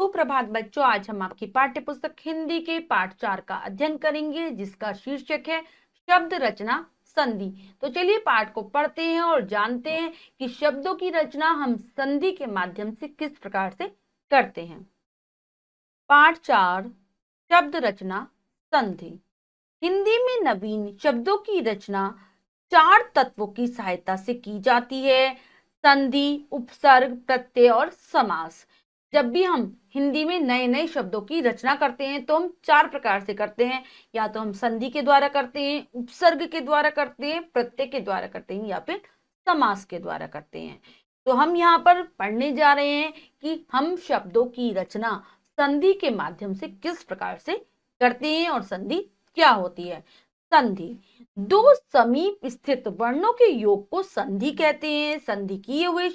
सुप्रभात बच्चों, आज हम आपकी पाठ्य पुस्तक हिंदी के पाठ 4 का अध्ययन करेंगे, जिसका शीर्षक है शब्द रचना संधि। तो चलिए पाठ को पढ़ते हैं और जानते हैं कि शब्दों की रचना हम संधि के माध्यम से किस प्रकार से करते हैं। पाठ 4, शब्द रचना संधि। हिंदी में नवीन शब्दों की रचना 4 तत्वों की सहायता से की जाती है: संधि, उपसर्ग, प्रत्यय और समास। जब भी हम हिंदी में नए नए शब्दों की रचना करते हैं तो हम 4 प्रकार से करते हैं। या तो हम संधि के द्वारा करते हैं, उपसर्ग के द्वारा करते हैं, प्रत्यय के द्वारा करते हैं या फिर समास के द्वारा करते हैं। तो हम यहाँ पर पढ़ने जा रहे हैं कि हम शब्दों की रचना संधि के माध्यम से किस प्रकार से करते हैं और संधि क्या होती है। संधि दो समीप स्थित वर्णों के योग को संधि कहते हैं। संधि किए हुए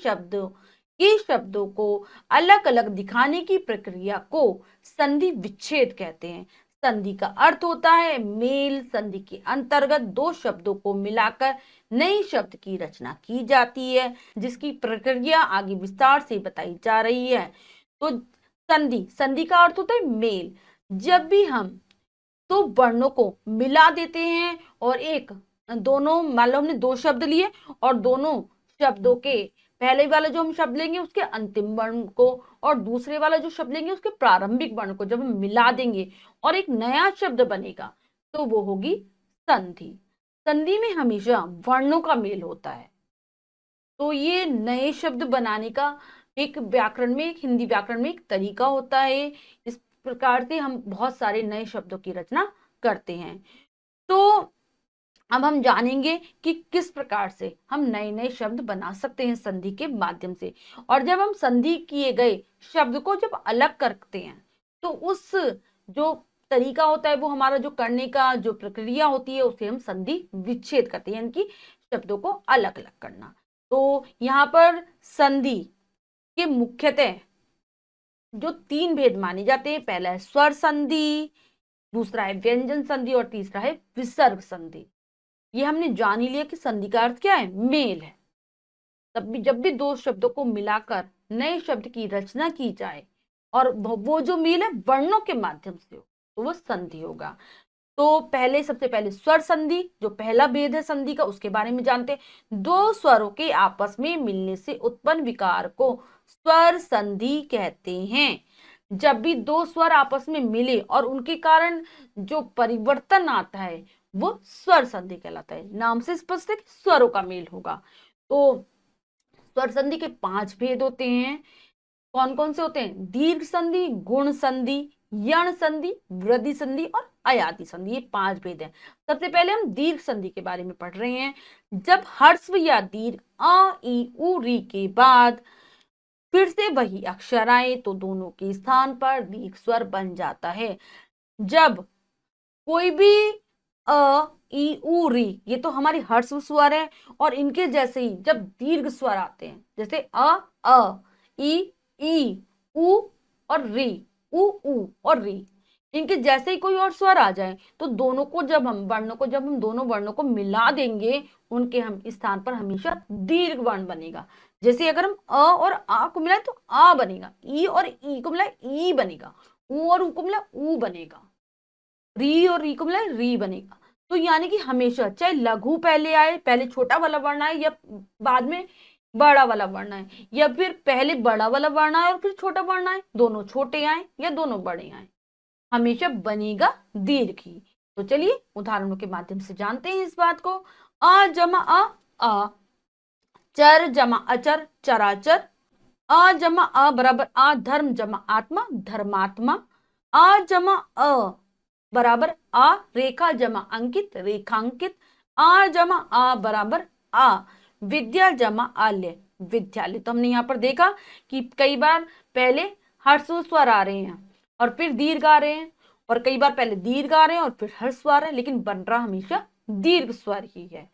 शब्दों को अलग अलग दिखाने की प्रक्रिया को संधि विच्छेद कहते हैं। संधि का अर्थ होता है मेल। संधि के अंतर्गत दो शब्दों को मिलाकर नए शब्द की रचना की जाती है, जिसकी प्रक्रिया आगे विस्तार से बताई जा रही है। तो संधि का अर्थ होता है मेल। जब भी हम तो वर्णों को मिला देते हैं और एक दोनों, मान लो हमने 2 शब्द लिए और दोनों शब्दों के पहले वाला जो हम शब्द लेंगे उसके अंतिम वर्ण को और दूसरे वाला जो शब्द लेंगे उसके प्रारंभिक वर्ण को जब हम मिला देंगे और एक नया शब्द बनेगा तो वो होगी संधि। संधि में हमेशा वर्णों का मेल होता है। तो ये नए शब्द बनाने का एक व्याकरण में, एक हिंदी व्याकरण में एक तरीका होता है। इस प्रकार से हम बहुत सारे नए शब्दों की रचना करते हैं। तो अब हम जानेंगे कि किस प्रकार से हम नए नए शब्द बना सकते हैं संधि के माध्यम से। और जब हम संधि किए गए शब्द को जब अलग करते हैं तो उस जो तरीका होता है, वो हमारा जो करने का जो प्रक्रिया होती है, उसे हम संधि विच्छेद करते हैं, यानी कि शब्दों को अलग अलग करना। तो यहाँ पर संधि के मुख्यतः जो 3 भेद माने जाते हैं, पहला है स्वर संधि, दूसरा है व्यंजन संधि और तीसरा है विसर्ग संधि। ये हमने जान ही लिया कि संधि का अर्थ क्या है, मेल है। तब भी जब भी 2 शब्दों को मिलाकर नए शब्द की रचना की जाए और वो जो मेल है वर्णों के माध्यम से हो तो वो संधि होगा। तो सबसे पहले स्वर संधि, जो पहला भेद है संधि का, उसके बारे में जानते हैं। 2 स्वरों के आपस में मिलने से उत्पन्न विकार को स्वर संधि कहते हैं। जब भी 2 स्वर आपस में मिले और उनके कारण जो परिवर्तन आता है वो स्वर संधि कहलाता है। नाम से स्पष्ट है कि स्वरों का मेल होगा। तो स्वर संधि के 5 भेद होते हैं। कौन कौन से होते हैं? दीर्घ संधि, गुण संधि, यण संधि, वृद्धि संधि और अयाति संधि। ये 5 भेद हैं। सबसे पहले हम दीर्घ संधि के बारे में पढ़ रहे हैं। जब ह्रस्व या दीर्घ अ, ई, उ, री के बाद फिर से वही अक्षर आए तो दोनों के स्थान पर दीर्घ स्वर बन जाता है। जब कोई भी अ, ई, उ, री, ये तो हमारी ह्रस्व स्वर है और इनके जैसे ही जब दीर्घ स्वर आते हैं, जैसे अ, ई, उ और री, उ और री, इनके जैसे ही कोई और स्वर आ जाए तो दोनों को जब हम दोनों वर्णों को मिला देंगे, उनके हम स्थान पर हमेशा दीर्घ वर्ण बनेगा। जैसे अगर हम अ और आ को मिलाए तो आ बनेगा, ई और ई को मिलाए ई बनेगा, उ और उ को मिलाए उ बनेगा, री और री को मिलाए री बनेगा। तो यानी कि हमेशा चाहे लघु पहले आए, पहले छोटा वाला वर्ण आए या बाद में बड़ा वाला वर्ण आए, या फिर पहले बड़ा वाला वर्ण आए और फिर छोटा वर्ण आए, दोनों छोटे आए या दोनों बड़े आए, हमेशा बनेगा दीर्घ ही। तो चलिए उदाहरणों के माध्यम से जानते हैं इस बात को। अ जमा अ, चर जमा अचर चराचर, अ जमा अ बराबर आ, धर्म जमा आत्मा धर्मात्मा, आ जमा अ बराबर आ, रेखा जमा अंकित रेखांकित, आ जमा आ बराबर आ, विद्या जमा आल्य विद्यालय। तो हमने यहाँ पर देखा कि कई बार पहले ह्रस्व स्वर आ रहे हैं और फिर दीर्घ आ रहे हैं, और कई बार पहले दीर्घ आ रहे हैं और फिर ह्रस्व आ रहे हैं, लेकिन बन रहा हमेशा दीर्घ स्वर ही है।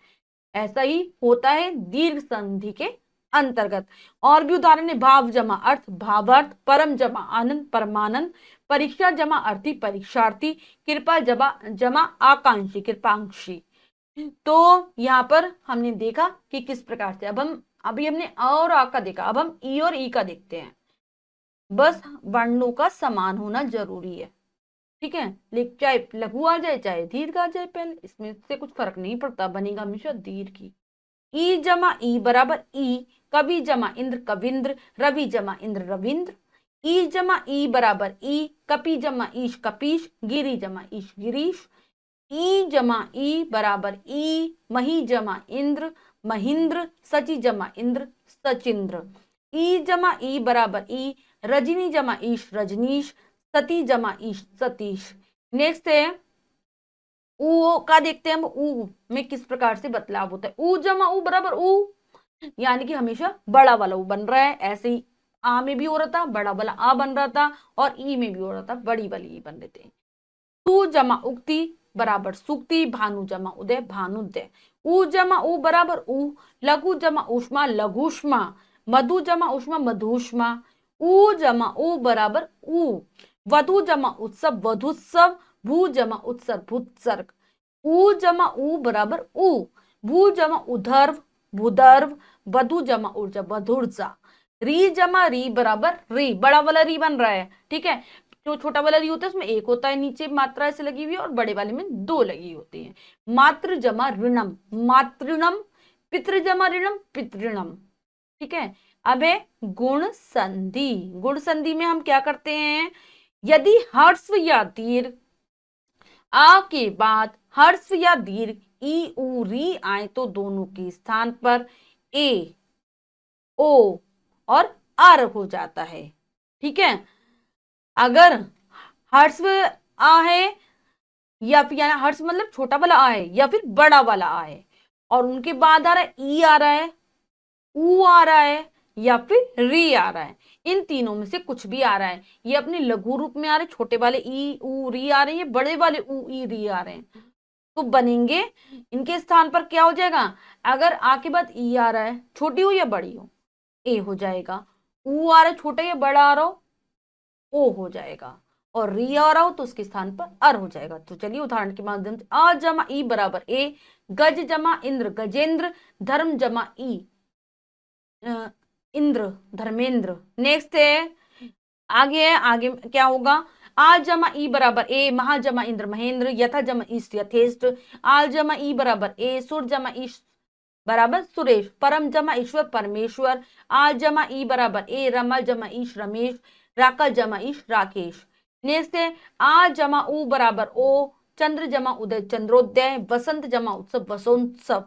ऐसा ही होता है दीर्घ संधि के अंतर्गत। और भी उदाहरण है, भाव जमा अर्थ भावार्थ, परम जमा आनंद परमानंद, परीक्षा जमा अर्थी परीक्षार्थी, कृपा जमा जमा आकांक्षी कृपांक्षी। तो यहाँ पर हमने देखा कि किस प्रकार से, अभी हमने अ और आ का देखा, अब हम ई और ई का देखते हैं। बस वर्णों का समान होना जरूरी है, ठीक है। लेकिन चाहे लघु आ जाए चाहे दीर्घ आ जाए, पहले इसमें से कुछ फर्क नहीं पड़ता, बनेगा हमेशा दीर्घ ही। ई जमा ई बराबर ई, कवि जमा इंद्र कविंद्र, रवि जमा इंद्र रविंद्र। ई जमा ई बराबर ई, कपि जमा ईश कपीश, गिरी जमा ईश गिरीश। ई जमा ई बराबर ई, मही जमा इंद्र महिंद्र, सची जमा इंद्र सचिंद्र। ई जमा ई बराबर ई, रजनी जमा ईश रजनीश, सती जमा ईश सतीश। नेक्स्ट है ऊ का, देखते हैं हम ऊ में किस प्रकार से बदलाव होता है। ऊ जमा ऊ बराबर ऊ, यानी कि हमेशा बड़ा वाला ऊ बन रहा है। ऐसे ही आ में भी हो रहा था, बड़ा वाला आ बन रहा था, और ई में भी हो रहा था, बड़ी वाली ई बन रहे थे। तू जमा उक्ति बराबर सुक्ति, भानु जमा उदय भानुदय। ऊ जमा ऊ बराबर ऊ, लघु जमा उष्मा लघुष्मा, मधु जमा उष्मा मधुष्मा। ऊ जमा ऊ बराबर ऊ, वधु जमा उत्सव वधुत्सव, भू जमा उत्सर्ग भूत्सर्ग। ऊ जमा ऊ बराबर ऊ, भू जमा उधर्व भूधर्व, वधु जमा ऊर्जा वधुर्जा। री जमा री बराबर री, बड़ा वाला री बन रहा है, ठीक है। जो छोटा वाला री होता है उसमें एक होता है, नीचे मात्रा ऐसे लगी हुई है, और बड़े वाले में दो लगी होती है। मातृ जमा ऋणम मातृणम, पितृ जमा ऋणम पितृणम, ठीक है। अब है गुण संधि। गुण संधि में हम क्या करते हैं, यदि हर्स्व या दीर्घ आ के बाद हर्स्व या दीर्घ ई उ री आए तो दोनों के स्थान पर ए ओ और आर हो जाता है, ठीक है। अगर हर्स्व आ है, या फिर यानी हर्ष मतलब छोटा वाला आ है या फिर बड़ा वाला आ है, और उनके बाद आ रहा है ई आ रहा है, ऊ आ रहा है, या फिर री आ रहा है, इन तीनों में से कुछ भी आ रहा है। ये अपने लघु रूप में आ रहे, छोटे वाले ई ऊ री आ रहे हैं, बड़े वाले ऊ ई री आ रहे हैं, तो बनेंगे इनके स्थान पर क्या हो जाएगा। अगर आ के बाद ई आ रहा है, छोटी हो या बड़ी हो, ए हो जाएगा। ऊ आ रहा है, छोटा या बड़ा आ रहा हो, ओ हो जाएगा। और री आ रहा हो तो उसके स्थान पर अर हो जाएगा। तो चलिए उदाहरण के माध्यम से, आ जमा ई बराबर ए, गज जमा इंद्र गजेंद्र, धर्म जमा ई इंद्र धर्मेंद्र। नेक्स्ट है, आगे है, आगे क्या होगा, आ जमा ई बराबर ए, महा जमा इंद्र महेंद्र, यथा जमा ईस्ट यथेष्ट। आल जमा ई बराबर ए, सुर जमा ईश बराबर सुरेश, परम जमा ईश्वर परमेश्वर। आल जमा ई बराबर ए, रमल जमा ईश रमेश, राकल जमा ईश राकेश। नेक्स्ट है, आ जमा उ बराबर ओ, चंद्र जमा उदय चंद्रोदय, वसंत जमा उत्सव वसंतोत्सव।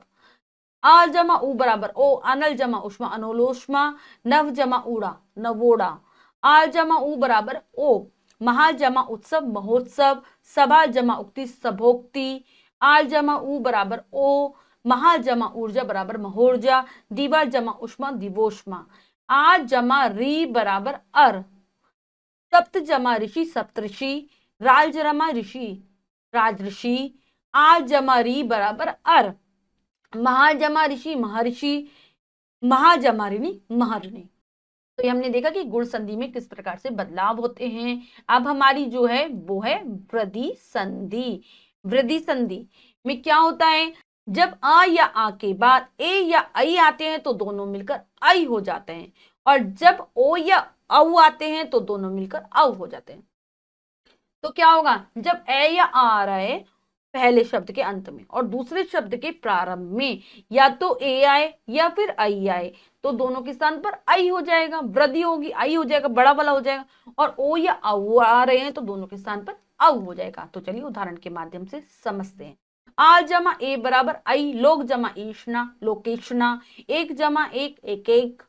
आ जमा उ बराबर ओ, अनल जमा उष्मा अनोलोष्मा, नव जमा उड़ा नवोड़ा। आ जमा उ बराबर ओ, महा जमा उत्सव महोत्सव, सभा जमा उक्ति सभोक्ति। आल जमा उ बराबर ओ, महा जमा ऊर्जा बराबर महोर्जा, दीवा जमा उष्मा दिवोष्मा। आ जमा री बराबर अर, सप्त जमा ऋषि सप्तऋषि, राज जमा ऋषि राजऋषि। आ जमा री बराबर अर, महाजमा ऋषि महर्षि, महाजमा ऋणी महर्षि। तो ये हमने देखा कि गुण संधि में किस प्रकार से बदलाव होते हैं। अब हमारी जो है वो है वृद्धि संधि। वृद्धि संधि में क्या होता है, जब आ या आ के बाद ए या आई आते हैं तो दोनों मिलकर आई हो जाते हैं, और जब ओ या औ आते हैं तो दोनों मिलकर औ हो जाते हैं। तो क्या होगा, जब ए या आ रहा है पहले शब्द के अंत में और दूसरे शब्द के प्रारंभ में, या तो ए आए या फिर आई आए, तो दोनों के स्थान पर आई हो जाएगा, वृद्धि होगी, आई हो जाएगा, बड़ा वाला हो जाएगा। और ओ या औ आ रहे हैं तो दोनों के स्थान पर औ हो जाएगा। तो चलिए उदाहरण के माध्यम से समझते हैं। आ जमा ए बराबर आई, लोक जमा ईशना लोकेशना, एक जमा एक एक एक।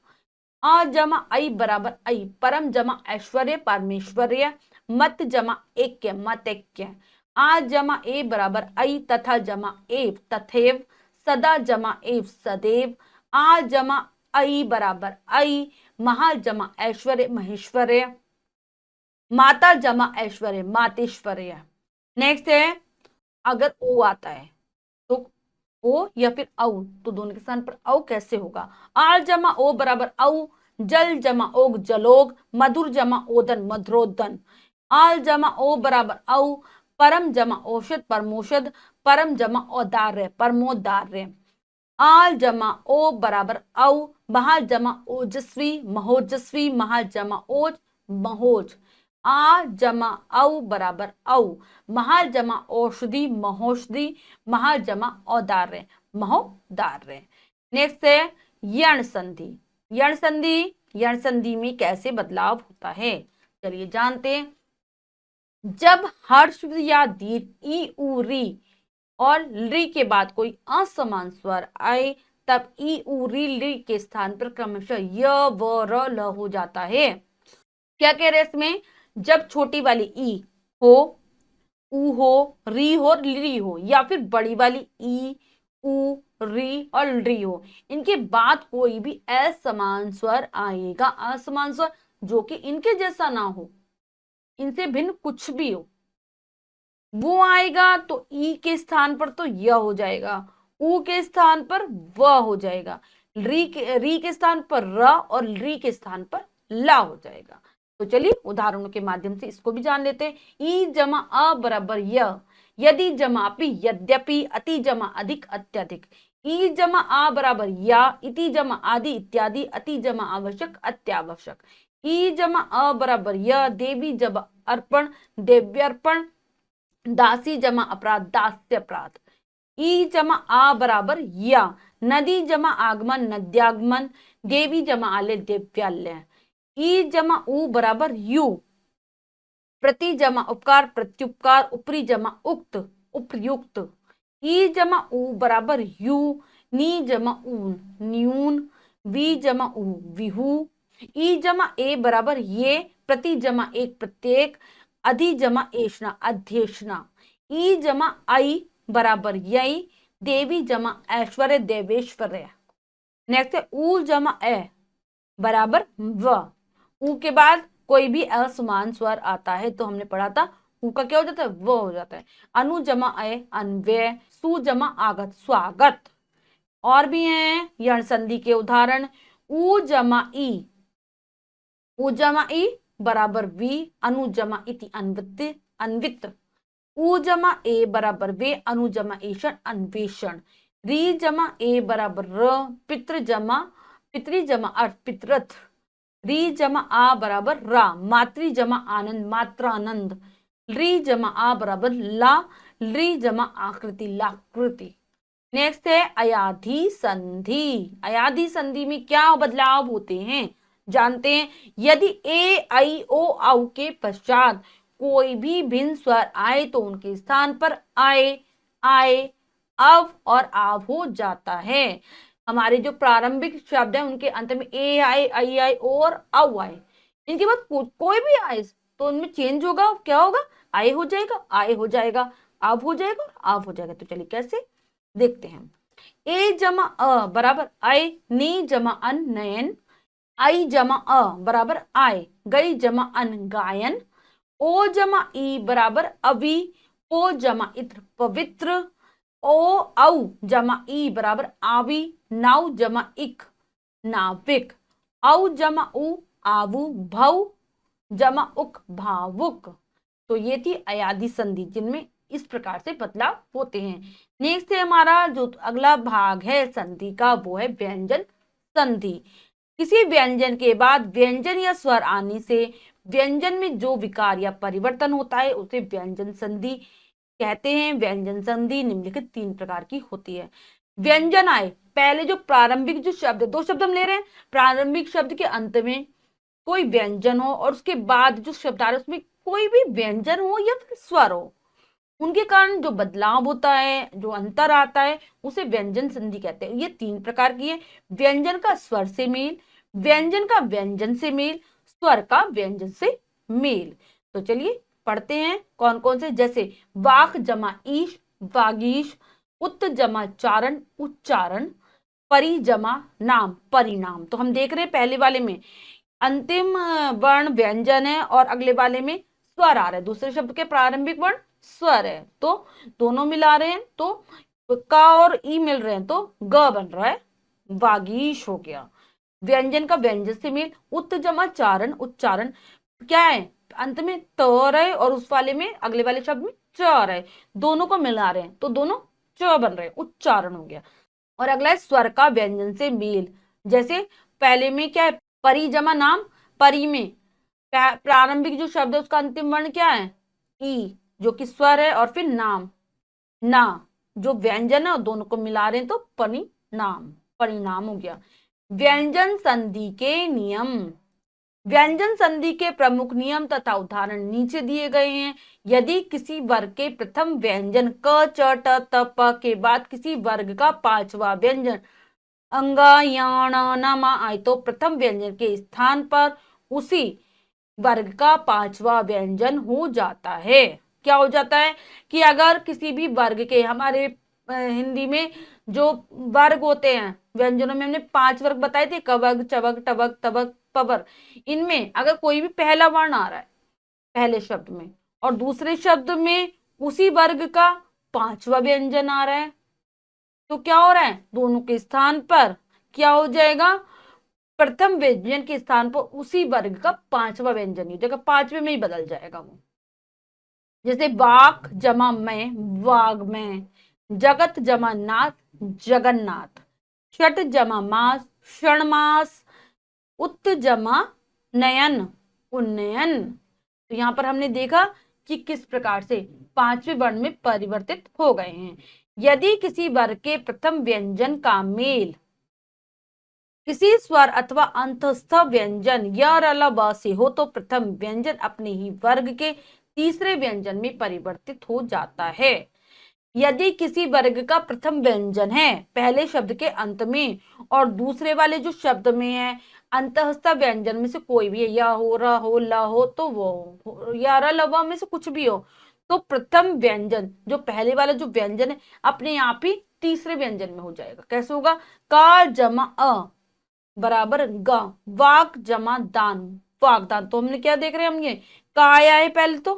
आ जमा आई बराबर आई, परम जमा ऐश्वर्य परमेश्वर्य, मत जमा ऐक्य मतैक्य। आ जमा ए बराबर आई, तथा जमा एव तथैव, सदा जमा एव सदैव। आ जमा आई बराबर आई, महा जमा ऐश्वर्य महेश्वर्य, माता जमा ऐश्वर्य मातेश्वर्य। नेक्स्ट है, अगर ओ आता है तो ओ या फिर औ, तो दोनों के स्थान पर औ कैसे होगा। आल जमा ओ बराबर औ, जल जमा ओग जलोग, मधुर जमा ओदन मधुरोदन। आल जमा ओ बराबर औ, परम जमा औषध परमोषध, परम जमा औदार्य परमोदार्य। आल जमा ओ बराबर औ, महा जमा ओजस्वी महोजस्वी, महा जमा ओज महोज। आ जमा औ बराबर औ। महा जमा औषधि महोषधि। महा जमा औदार्य महोदार्य। नेक्स्ट है यण संधि। यण संधि, यण संधि में कैसे बदलाव होता है चलिए जानते हैं। जब हर्ष या दीर्घ ई उ री और री के बाद कोई असमान स्वर आए तब ई उ री के स्थान पर क्रमशः य व र ल हो जाता है। क्या कह रहे हैं इसमें, जब छोटी वाली ई हो, उ हो, री हो, ली हो, या फिर बड़ी वाली ई उ री और री हो, इनके बाद कोई भी असमान स्वर आएगा। असमान स्वर जो कि इनके जैसा ना हो, इनसे भिन्न कुछ भी हो, वो आएगा तो ई के स्थान पर तो य हो जाएगा, उ के स्थान पर व हो जाएगा, री के स्थान पर र और री के स्थान पर ला हो जाएगा। तो चलिए उदाहरणों के माध्यम से इसको भी जान लेते हैं। ई जमा अ बराबर य, यदि जमा अपि यद्यपि, अति जमा अधिक अत्यधिक। ई जमा आ बराबर या, इति जमा आदि इत्यादि, अति जमा आवश्यक अत्यावश्यक। ई जमा अ बराबर य, देवी जमा अर्पण देव्यर्पण, दासी जमा अपराध दास्य अपराध। ई जमा आ बराबर या, नदी जमा आगमन नद्यागमन, देवी जमा आलय देव्यालय। ई जमा उ बराबर यू, प्रति जमा उपकार प्रत्युपकार, ऊपरी जमा उक्त उपयुक्त। ई जमा उ बराबर यू, नी जमा ऊन न्यून, वी जमा उ विहू। ई जमा ए बराबर ये, प्रति जमा एक प्रत्येक, अधि जमा एषणा अध्येषणा। ई जमा आई बराबर यई, देवी जमा ऐश्वर्य देवेश्वर्य। नेक्स्ट है उ जमा ए बराबर व। उ के बाद कोई भी असमान स्वर आता है तो हमने पढ़ा था उ का क्या हो जाता है, वो हो जाता है। अनु जमा अय अन्वय, सु जमा आगत स्वागत। और भी हैं यण संधि के उदाहरण। उ जमा ई, उ जमा ई बराबर वी, अनु जमा इति अन्वित अन्वित। उ जमा ए बराबर वे, अनु जमा एषण अन्वेषण। री जमा ए बराबर र, पितृ जमा पितरी जमा अर्थ पितरथ। री जमा आ बराबर रा, मातृ जमा आनंद मात्रानंद। री जमा आ बराबर ला, री जमा आकृति लाकृति। नेक्स्ट है अयाधि संधि। अयाधि संधि में क्या बदलाव होते हैं जानते हैं। यदि ए आई ओ औ के पश्चात कोई भी भिन्न स्वर आए तो उनके स्थान पर आए आए अव और आव हो जाता है। हमारे जो प्रारंभिक शब्द है उनके अंत में ए आए आई आए और औ आए, इनके बाद कोई भी आए तो उनमें चेंज होगा, क्या होगा, आए हो जाएगा, आए हो जाएगा, आव हो जाएगा और आव हो जाएगा। तो चलिए कैसे देखते हैं। ए जमा अ बराबर आए, नी जमा अन नयन, आई जमा अ बराबर आए, गई जमा अन गायन। ओ जमा ई बराबर अवि, ओ जमा इत्र पवित्र। ओ औ जमा ई बराबर आवी, नाव जमा इक नाविक। औ जमा उ आवु, भव जमा उक भावुक। तो ये थी अयाधि संधि जिनमें इस प्रकार से बदलाव होते हैं। नेक्स्ट है हमारा जो अगला भाग है संधि का, वो है व्यंजन संधि। किसी व्यंजन के बाद व्यंजन या स्वर आने से व्यंजन में जो विकार या परिवर्तन होता है उसे व्यंजन संधि कहते हैं। व्यंजन संधि निम्नलिखित 3 प्रकार की होती है। व्यंजन आए, पहले जो प्रारंभिक जो शब्द, 2 शब्द हम ले रहे हैं, प्रारंभिक शब्द के अंत में कोई व्यंजन हो और उसके बाद जो शब्द आ रहा है उसमें कोई भी व्यंजन हो या फिर स्वर हो, उनके कारण जो बदलाव होता है, जो अंतर आता है, उसे व्यंजन संधि कहते हैं। ये 3 प्रकार की है। व्यंजन का स्वर से मेल, व्यंजन का व्यंजन से मेल, स्वर का व्यंजन से मेल। तो चलिए पढ़ते हैं कौन कौन से, जैसे वाक जमा ईश वागीश, उत जमा चारण उच्चारण, परि जमा नाम परिणाम। तो हम देख रहे हैं पहले वाले में अंतिम वर्ण व्यंजन है और अगले वाले में स्वर आ रहा है, दूसरे शब्द के प्रारंभिक वर्ण स्वर है, तो दोनों मिला रहे हैं तो का और ई मिल रहे हैं तो ग बन रहा है, वागीश हो गया। व्यंजन का व्यंजन से मेल, उत जमा चारण उच्चारण, क्या है अंत में त रहे और उस वाले में अगले वाले शब्द में च रहे, दोनों को मिला रहे हैं तो दोनों च बन रहे हैं, उच्चारण हो गया। और अगला है स्वर का व्यंजन से मेल, जैसे पहले में क्या है परि जमा नाम, परि में प्रारंभिक जो शब्द है उसका अंतिम वर्ण क्या है? ई, जो कि स्वर है, और फिर नाम, ना, जो व्यंजन है, और दोनों को मिला रहे हैं तो परिणाम, परिणाम हो गया। व्यंजन संधि के नियम। व्यंजन संधि के प्रमुख नियम तथा उदाहरण नीचे दिए गए हैं। यदि किसी वर्ग के प्रथम व्यंजन क, च, ट, त, प के बाद किसी वर्ग का पांचवा व्यंजन अंग, याण, न, मा आए तो प्रथम व्यंजन के स्थान पर उसी वर्ग का पांचवा व्यंजन हो जाता है। क्या हो जाता है कि अगर किसी भी वर्ग के, हमारे हिंदी में जो वर्ग होते हैं व्यंजनों में, हमने 5 वर्ग बताए थे, कवक, चवक, टवक, तबक, पबर। इनमें अगर कोई भी पहला वर्ण आ रहा है पहले शब्द में, और दूसरे शब्द में उसी वर्ग का पांचवा व्यंजन आ रहा है, तो क्या हो रहा है, दोनों के स्थान पर क्या हो जाएगा, प्रथम व्यंजन के स्थान पर उसी वर्ग का पांचवा व्यंजन ही, जगह पांचवे में ही बदल जाएगा वो। जैसे वाक जमा में, वाग में। जगत जमा नाथ, जगन्नाथ। षट जमा मास, क्षणमास। उत्त जमा नयन, उन्नयन। तो यहां पर हमने देखा कि किस प्रकार से पांचवें वर्ण में परिवर्तित हो गए हैं। यदि किसी वर्ग के प्रथम व्यंजन का मेल किसी स्वर अथवा अंतस्थ व्यंजन य, र, ल, व से हो तो प्रथम व्यंजन अपने ही वर्ग के तीसरे व्यंजन में परिवर्तित हो जाता है। यदि किसी वर्ग का प्रथम व्यंजन है पहले शब्द के अंत में, और दूसरे वाले जो शब्द में है अंतस्थ व्यंजन में से कोई भी है, या हो, र हो, ल हो, तो वो हो, या र, ल, व में से कुछ भी हो, तो प्रथम व्यंजन जो पहले वाला जो व्यंजन है अपने आप ही तीसरे व्यंजन में हो जाएगा। कैसे होगा? का जमा अ बराबर ग, वाक जमा दान, वागदान। तो हमने क्या देख रहे हैं, हम ये का आया है पहले, तो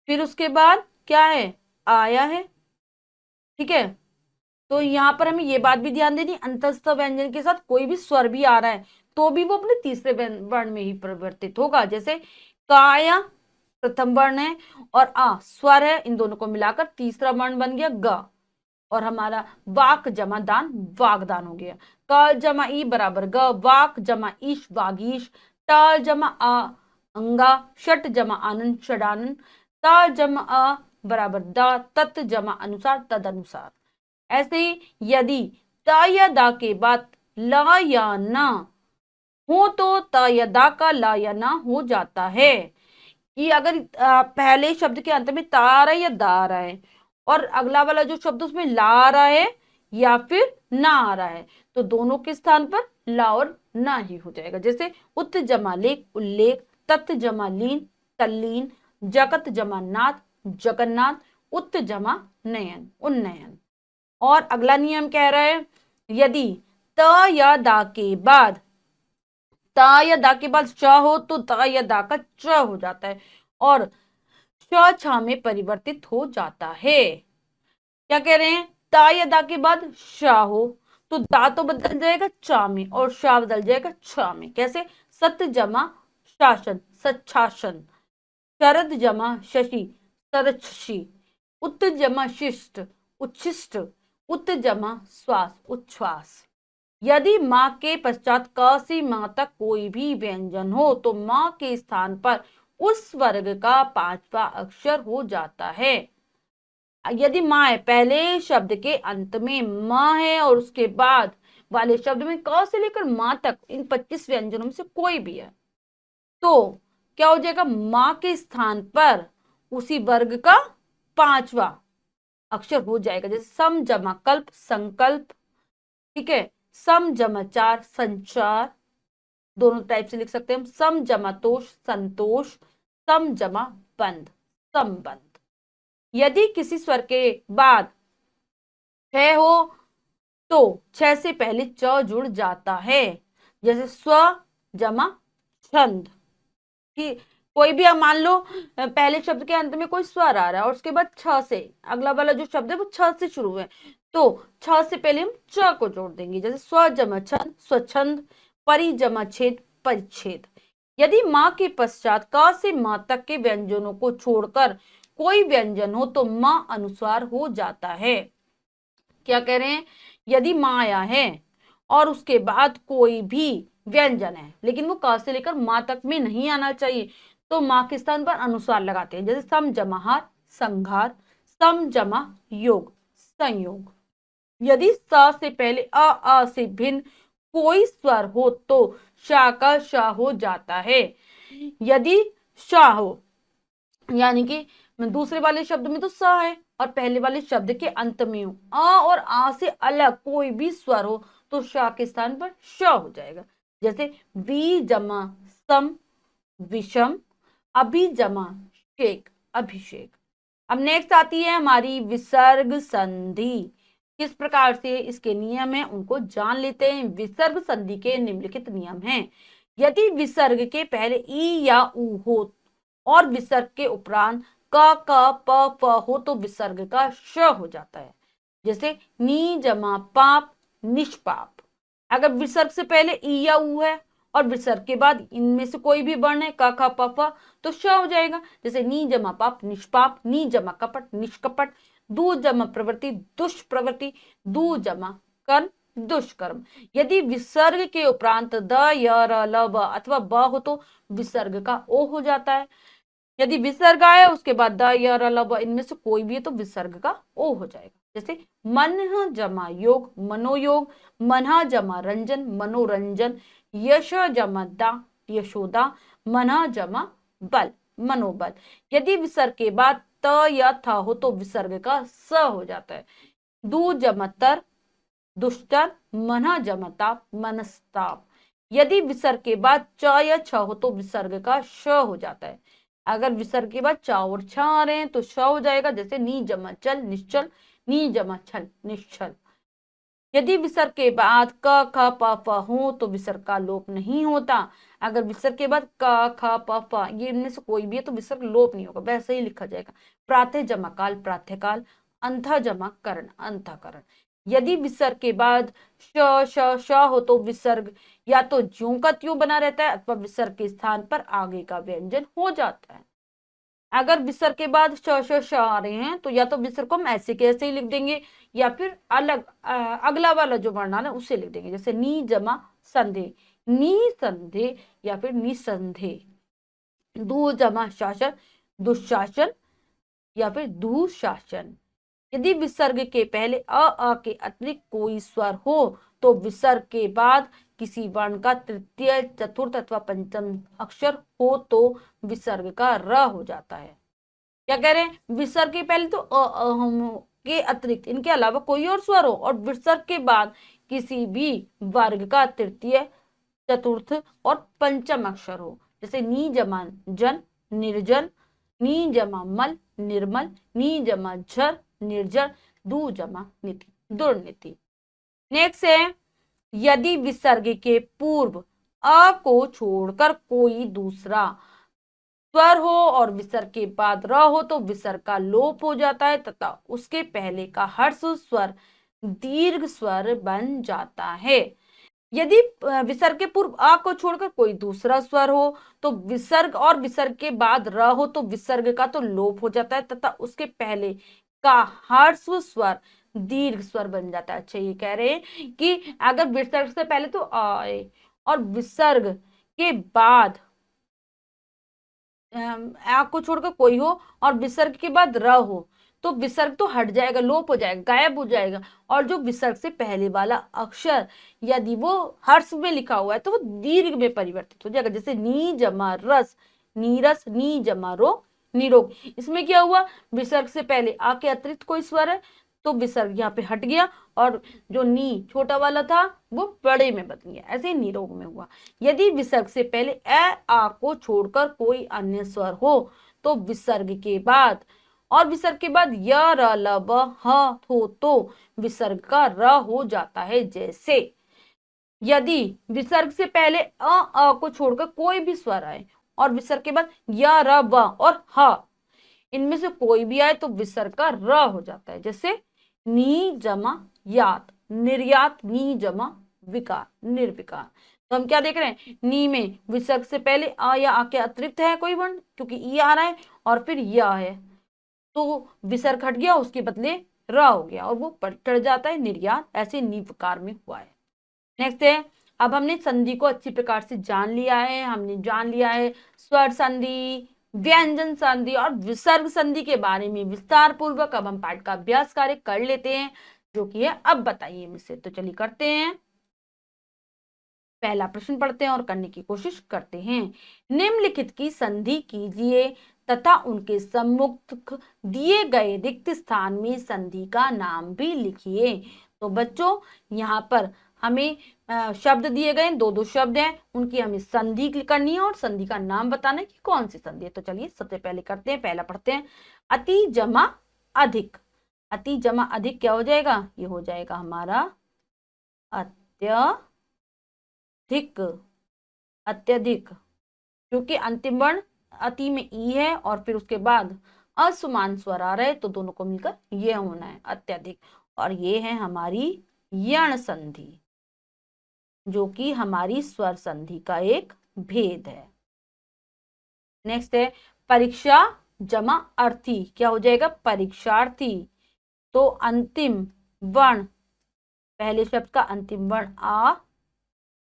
फिर उसके बाद क्या है, आया है। ठीक है, तो यहां पर हमें ये बात भी ध्यान देनी, अंतस्थ व्यंजन के साथ कोई भी स्वर भी आ रहा है तो भी वो अपने तीसरे वर्ण में ही परिवर्तित होगा। जैसे काया प्रथम वर्ण है और आ स्वर है, इन दोनों को मिलाकर तीसरा वर्ण बन गया ग, और हमारा वाक जमा दान, वागदान हो गया। क जमा ई बराबर ग, वाक जमा ईश, वागीश। ट जमा अ अंगा, षट जमा आनंद, षडानंद। त जमा अ बराबर द, तत् जमा अनुसार, तद अनुसार। ऐसे ही यदि त या द के बाद ल या न हो तो त या द का ल या न हो जाता है। कि अगर पहले शब्द के अंत में ता आ रहा है या दा आ रहा है, और अगला वाला जो शब्द उसमें ला आ रहा है या फिर ना आ रहा है, तो दोनों के स्थान पर ला और ना ही हो जाएगा। जैसे उत जमा लेख, उल्लेख। तत् जमा लीन, तल्लीन। जगत जमा नाथ, जगन्नाथ। उत जमा नयन, उन्नयन। और अगला नियम कह रहा है, यदि त या दा के बाद ता या दा के बाद च हो तो ता या दा का च हो जाता है और श छ में परिवर्तित हो जाता है। क्या कह रहे हैं, ता या दा के बाद श हो तो दा तो बदल जाएगा चा में और शा बदल जाएगा छ में। कैसे? सत जमा शासन, सच्छासन। शरद जमा शशि, सरक्षी। उत्त जमा शिष्ट, उच्छिष्ट। उत्त जमा श्वास, उच्छ्वास। यदि मां के पश्चात क से मां तक कोई भी व्यंजन हो तो मां के स्थान पर उस वर्ग का पांचवा अक्षर हो जाता है। यदि मां है, पहले शब्द के अंत में मां है और उसके बाद वाले शब्द में क से लेकर मां तक इन 25 व्यंजनों में से कोई भी है, तो क्या हो जाएगा, मां के स्थान पर उसी वर्ग का पांचवा अक्षर हो जाएगा। जैसे सम जमा कल्प, संकल्प। ठीक है, सम जमा चार, संचार। दोनों टाइप से लिख सकते हैं हम। सम जमा तोष, संतोष। सम जमा बंध, संबंध। यदि किसी स्वर के बाद छ हो तो छ से पहले च जुड़ जाता है। जैसे स्व जमा छंद। कि कोई भी, आप मान लो पहले शब्द के अंत में कोई स्वर आ रहा है और उसके बाद छ से अगला वाला जो शब्द है वो छ से शुरू है, तो छ से पहले हम च को जोड़ देंगे। जैसे स्व जमा छंद, स्वच्छंद। परि जमा छेद, परिच्छेद। यदि मां के पश्चात क से मां तक के व्यंजनों को छोड़कर कोई व्यंजन हो तो मां अनुस्वार हो जाता है। क्या कह रहे हैं, यदि मां आया है और उसके बाद कोई भी व्यंजन है, लेकिन वो क से लेकर माँ तक में नहीं आना चाहिए, तो माँ के स्थान पर अनुस्वार लगाते हैं। जैसे सम जमा हार, संघार, सम जमा योग, संयोग। यदि स से पहले अ से भिन्न कोई स्वर हो तो शा का श हो जाता है। यदि शा हो, यानी कि दूसरे वाले शब्द में तो स है और पहले वाले शब्द के अंत में हो, अ और आ से अलग कोई भी स्वर हो तो श के स्थान पर श हो जाएगा। जैसे वी जमा सम, विषम, अभी जमा शेख, अभिषेक। अब नेक्स्ट आती है हमारी विसर्ग संधि। किस प्रकार से इसके नियम है उनको जान लेते हैं। विसर्ग संधि के निम्नलिखित नियम हैं। यदि विसर्ग के पहले ई या उ हो और विसर्ग के उपरांत क प फ हो तो विसर्ग का श हो जाता है। जैसे नी जमा पाप, निष्पाप। अगर विसर्ग से पहले ई या उ है और विसर्ग के बाद इनमें से कोई भी वर्ण है क ख प फ तो श हो जाएगा। जैसे नी जमा पाप, निष्पाप, नी जमा कपट, निष्कपट, दू जमा प्रवृत्ति, दुष्प्रवृत्ति, दू जमा कर्म, दुष्कर्म। यदि विसर्ग के उपरांत द, य, र, ल, ब अथवा ब हो तो विसर्ग का ओ हो जाता है। यदि विसर्ग आया उसके बाद द, य, र, ल, ब इनमें से कोई भी है तो विसर्ग का ओ हो जाएगा। जैसे मन जमा योग, मनोयोग, मन जमा रंजन, मनोरंजन, यश जमा दा, यशोदा, मन जमा बल, मनोबल। यदि विसर्ग के बाद त या थ हो तो विसर्ग का स हो जाता है। दू जमा तर, दुष्टर, मन जमा ताप, मनस्ताप। यदि विसर्ग के बाद च या छ हो तो विसर्ग का श हो जाता है। अगर विसर्ग के बाद च और छ आ रहे हैं तो श हो जाएगा। जैसे नी जमा चल, निश्चल, नी जमा छल, निश्चल। यदि विसर्ग के बाद क ख प फ हो तो विसर्ग का लोप नहीं होता। अगर विसर्ग के बाद क ख प फ ये इनमें से कोई भी है तो विसर्ग लोप नहीं होगा, वैसे ही लिखा जाएगा। प्रातः जमा काल, प्रातःकाल, अंतः जमा करण, अंतःकरण। यदि विसर्ग के बाद श श श हो तो विसर्ग या तो ज्यों का त्यों बना रहता है अथवा विसर्ग के स्थान पर आगे का व्यंजन हो जाता है। अगर विसर्ग के बाद श आ रहे हैं तो या तो विसर्ग को हम ऐसे के ऐसे ही लिख देंगे या फिर अलग अगला वाला जो वर्ण है उसे लिख देंगे। जैसे नी जमा संधे, नी संधे या फिर निसंधे। दू जमा शासन, दुशासन या फिर दुशासन। यदि विसर्ग के पहले अ के अतिरिक्त कोई स्वर हो तो विसर्ग के बाद किसी वर्ण का तृतीय, चतुर्थ अथवा पंचम अक्षर हो तो विसर्ग का र हो जाता है। क्या कह रहे हैं, विसर्ग के पहले तो के अतिरिक्त इनके अलावा कोई और स्वर हो और विसर्ग के बाद किसी भी वर्ग का तृतीय, चतुर्थ और पंचम अक्षर हो। जैसे नी जमा जन, निर्जन, नी जमा मल, निर्मल, नी जमा झर, निर्जर, दू जमा नीति, दुर्नीति। नेक्स्ट है यदि विसर्ग के पूर्व अ को छोड़कर कोई दूसरा स्वर हो और विसर्ग के बाद र हो तो विसर्ग का लोप हो जाता है तथा उसके पहले का हर्ष स्वर दीर्घ स्वर बन जाता है। यदि विसर्ग के पूर्व अ को छोड़कर कोई दूसरा स्वर हो तो विसर्ग और विसर्ग के बाद र हो तो विसर्ग का तो लोप हो जाता है तथा उसके पहले का ह्रस्व स्वर दीर्घ स्वर बन जाता है। अच्छा, ये कह रहे हैं कि अगर विसर्ग से पहले तो आए और विसर्ग के बाद आ को छोड़कर कोई हो और विसर्ग के बाद र हो तो विसर्ग तो हट जाएगा, लोप हो जाएगा, गायब हो जाएगा। और जो विसर्ग से पहले वाला अक्षर यदि वो हर्ष में लिखा हुआ है तो वो दीर्घ में परिवर्तित हो जाएगा। जैसे नी जमा रस, नीरस, नी जमा रोग, निरोग। इसमें क्या हुआ, विसर्ग से पहले आ के अतिरिक्त कोई स्वर है तो विसर्ग यहाँ पे हट गया और जो नी छोटा वाला था वो बड़े में बदल गया, ऐसे ही निरोग में हुआ। यदि विसर्ग से पहले ए आ को छोड़कर कोई अन्य स्वर हो तो विसर्ग के बाद और विसर्ग के बाद य र ल ब ह हो तो विसर्ग का र हो जाता है। जैसे यदि विसर्ग से पहले अ को छोड़कर कोई भी स्वर आए और विसर्ग के बाद य र ब और ह इनमें से कोई भी आए तो विसर्ग का र हो जाता है। जैसे नी जमा यात, निर्यात, नी जमा विकार, निर्विकार। तो हम क्या देख रहे हैं, नी में विसर्ग से पहले आ या आ के अतिरिक्त है कोई वर्ण क्योंकि ई आ रहा है और फिर या है तो विसर्ग हट गया, उसके बदले र हो गया और वो चढ़ जाता है निर्यात, ऐसे नी विकार में हुआ है। नेक्स्ट है अब हमने संधि को अच्छी प्रकार से जान लिया है। हमने जान लिया है स्वर संधि, व्यंजन संधि और विसर्ग संधि के बारे में विस्तार पूर्वक। अब हम पाठ का अभ्यास कार्य कर लेते हैं, जो कि है अब बताइए मुझसे। तो चलिए करते हैं, पहला प्रश्न पढ़ते हैं और करने की कोशिश करते हैं। निम्नलिखित की संधि कीजिए तथा उनके सम्मुख दिए गए रिक्त स्थान में संधि का नाम भी लिखिए। तो बच्चों यहाँ पर हमें शब्द दिए गए, दो दो शब्द हैं, उनकी हमें संधि करनी है और संधि का नाम बताना है कि कौन सी संधि है। तो चलिए सबसे पहले करते हैं, पहला पढ़ते हैं। अति जमा अधिक। अति जमा अधिक क्या हो जाएगा? ये हो जाएगा हमारा अत्यधिक। अत्यधिक, क्योंकि अंतिम वर्ण अति में ई है और फिर उसके बाद असमान स्वर आ रहे, तो दोनों को मिलकर ये होना है अत्यधिक। और ये है हमारी यण संधि, जो कि हमारी स्वर संधि का एक भेद है। नेक्स्ट है परीक्षा जमा अर्थी। क्या हो जाएगा? परीक्षार्थी। तो अंतिम वर्ण, पहले शब्द का अंतिम वर्ण आ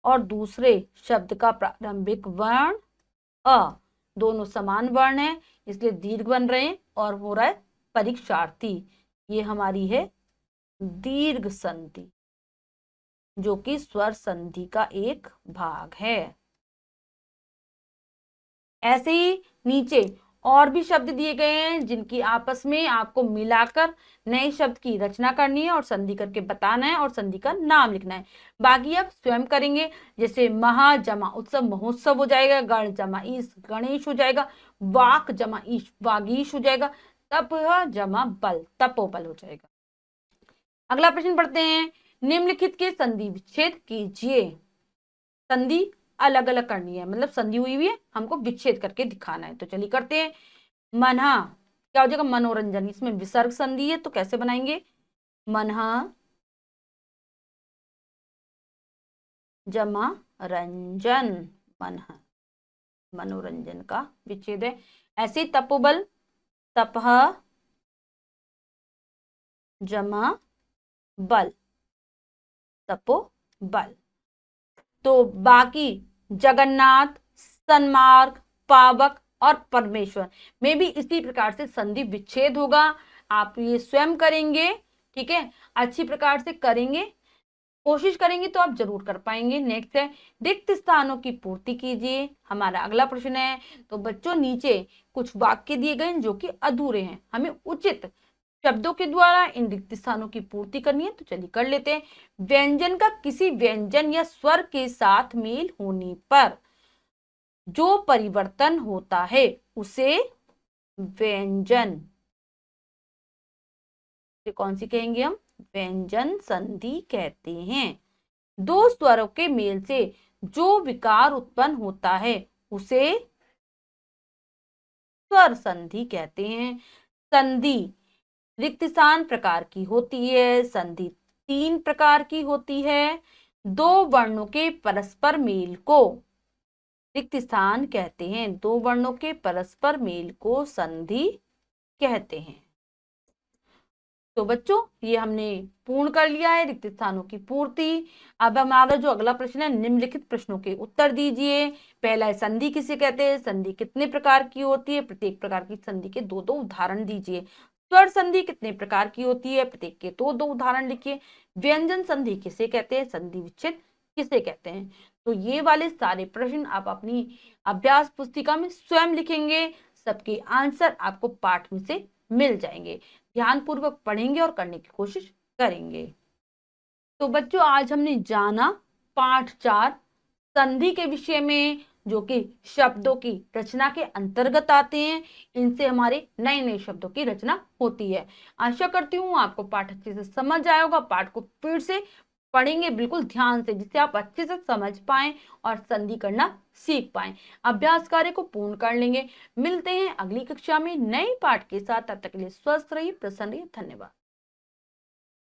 और दूसरे शब्द का प्रारंभिक वर्ण अ, दोनों समान वर्ण है, इसलिए दीर्घ बन रहे हैं और हो रहा है परीक्षार्थी। ये हमारी है दीर्घ संधि, जो कि स्वर संधि का एक भाग है। ऐसे ही नीचे और भी शब्द दिए गए हैं, जिनकी आपस में आपको मिलाकर नए शब्द की रचना करनी है और संधि करके बताना है और संधि का नाम लिखना है। बाकी आप स्वयं करेंगे। जैसे महा जमा उत्सव महोत्सव हो जाएगा, गण जमा ईश गणेश हो जाएगा, वाक जमा ईश वागीश हो जाएगा, तप जमा बल तपोबल हो जाएगा। अगला प्रश्न पढ़ते हैं। निम्नलिखित के संधि विच्छेद कीजिए। संधि अलग अलग करनी है, मतलब संधि हुई हुई है, हमको विच्छेद करके दिखाना है। तो चलिए करते हैं। मनहा क्या हो जाएगा? मनोरंजन। इसमें विसर्ग संधि है, तो कैसे बनाएंगे? मनहा जमा रंजन, मनहा मनोरंजन का विच्छेद है। ऐसे तपोबल, तपह जमा बल, तपोबल। तो बाकी जगन्नाथ, सन्मार्ग, पावक और परमेश्वर में भी इसी प्रकार से संधि विच्छेद होगा। आप ये स्वयं करेंगे, ठीक है, अच्छी प्रकार से करेंगे, कोशिश करेंगे तो आप जरूर कर पाएंगे। नेक्स्ट है रिक्त स्थानों की पूर्ति कीजिए। हमारा अगला प्रश्न है। तो बच्चों नीचे कुछ वाक्य दिए गए जो कि अधूरे हैं, हमें उचित शब्दों के द्वारा इन रिक्त स्थानों की पूर्ति करनी है। तो चलिए कर लेते हैं। व्यंजन का किसी व्यंजन या स्वर के साथ मेल होने पर जो परिवर्तन होता है उसे व्यंजन, कौन सी कहेंगे हम? व्यंजन संधि कहते हैं। दो स्वरों के मेल से जो विकार उत्पन्न होता है उसे स्वर संधि कहते हैं। संधि रिक्त स्थान प्रकार की होती है। संधि 3 प्रकार की होती है। दो वर्णों के परस्पर मेल को रिक्त स्थान कहते हैं। दो वर्णों के परस्पर मेल को संधि कहते हैं। तो बच्चों ये हमने पूर्ण कर लिया है रिक्त स्थानों की पूर्ति। अब हमारा जो अगला प्रश्न है, निम्नलिखित प्रश्नों के उत्तर दीजिए। पहला है संधि किसे कहते हैं? संधि कितने प्रकार की होती है? प्रत्येक प्रकार की संधि के दो दो उदाहरण दीजिए। स्वर संधि कितने प्रकार की होती है? प्रत्येक के दो दो उदाहरण लिखिए। व्यंजन संधि किसे कहते हैं? संधि विच्छेद किसे कहते हैं? तो ये वाले सारे प्रश्न आप अपनी अभ्यास पुस्तिका में स्वयं लिखेंगे। सबके आंसर आपको पाठ में से मिल जाएंगे। ध्यान पूर्वक पढ़ेंगे और करने की कोशिश करेंगे। तो बच्चों आज हमने जाना पाठ 4 संधि के विषय में, जो कि शब्दों की रचना के अंतर्गत आते हैं। इनसे हमारे नए नए शब्दों की रचना होती है। आशा करती हूँ आपको पाठ अच्छे से समझ आया होगा। पाठ को फिर से पढ़ेंगे बिल्कुल ध्यान से, जिससे आप अच्छे से समझ पाएं और संधि करना सीख पाएं। अभ्यास कार्य को पूर्ण कर लेंगे। मिलते हैं अगली कक्षा में नए पाठ के साथ। तब तक के लिए स्वस्थ रहिए, प्रसन्न रहिए। धन्यवाद।